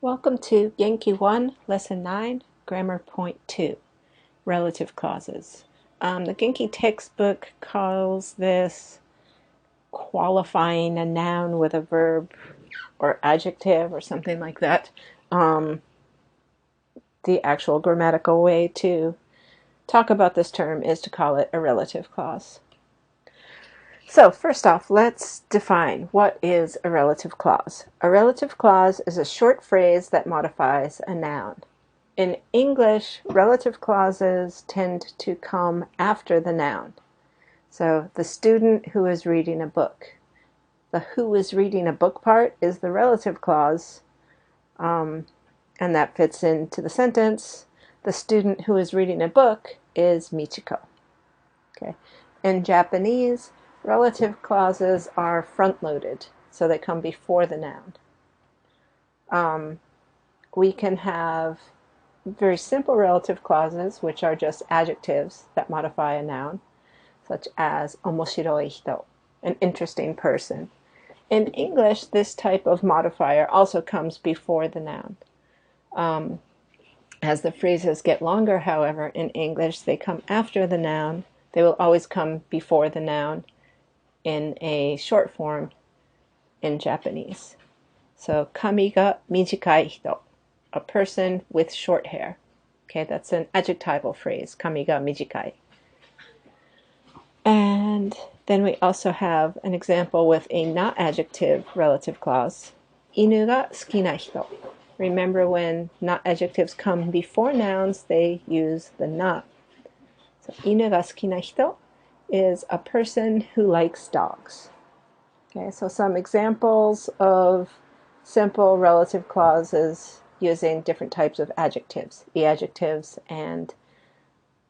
Welcome to Genki 1, Lesson 9, Grammar Point 2, Relative Clauses. The Genki textbook calls this qualifying a noun with a verb or adjective or something like that. The actual grammatical way to talk about this term is to call it a relative clause. So first off, let's define what is a relative clause. A relative clause is a short phrase that modifies a noun. In English, relative clauses tend to come after the noun. So the student who is reading a book. The who is reading a book part is the relative clause, and that fits into the sentence. The student who is reading a book is Michiko. Okay. In Japanese, relative clauses are front-loaded, so they come before the noun. We can have very simple relative clauses, which are just adjectives that modify a noun, such as omoshiroi hito, an interesting person. In English, this type of modifier also comes before the noun. As the phrases get longer, however, in English, they come after the noun. They will always come before the noun in a short form in Japanese. So, kami ga mijikai hito, a person with short hair. Okay, that's an adjectival phrase, kami ga mijikai. And then we also have an example with a not adjective relative clause, inu ga suki na hito. Remember, when not adjectives come before nouns, they use the na. So, inu ga suki na hito is a person who likes dogs. Okay, so some examples of simple relative clauses using different types of adjectives, e-adjectives and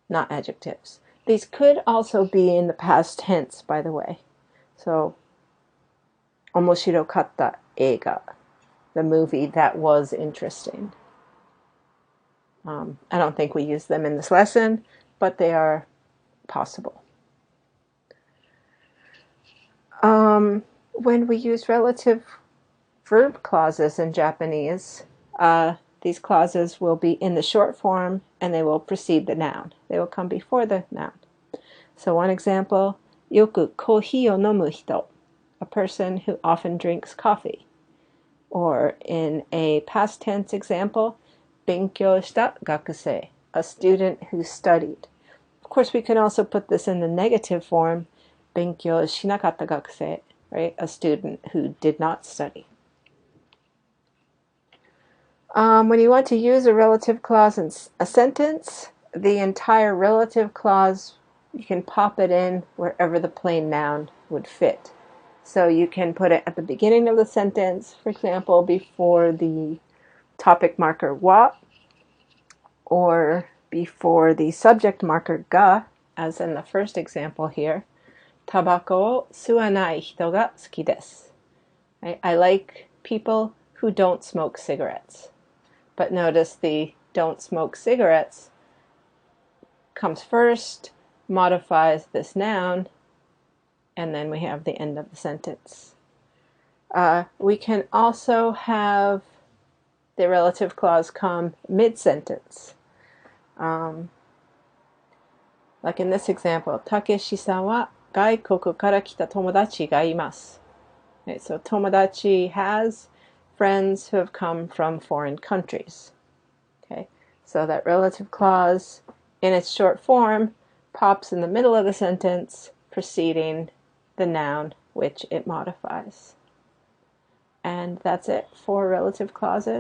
not adjectives. These could also be in the past tense, by the way. So, omoshirokata eiga, the movie that was interesting. I don't think we use them in this lesson, but they are possible. When we use relative verb clauses in Japanese, these clauses will be in the short form and they will precede the noun. They will come before the noun. So one example, yoku kohi o nomu hito, a person who often drinks coffee. Or in a past tense example, benkyou shita gakusei, a student who studied. Of course, we can also put this in the negative form, benkyou shinakatta gakusei, right? A student who did not study. When you want to use a relative clause in a sentence, the entire relative clause, you can pop it in wherever the plain noun would fit. So you can put it at the beginning of the sentence, for example, before the topic marker wa, or before the subject marker ga, as in the first example here. Tabako o suanai hito ga suki desu. I like people who don't smoke cigarettes. But notice the don't smoke cigarettes comes first, modifies this noun, and then we have the end of the sentence. We can also have the relative clause come mid-sentence. Like in this example, Takeshi-san wa gaikoku kara kita tomodachi ga imasu. Okay, so tomodachi has friends who have come from foreign countries. Okay, so that relative clause in its short form pops in the middle of the sentence preceding the noun which it modifies. And that's it for relative clauses.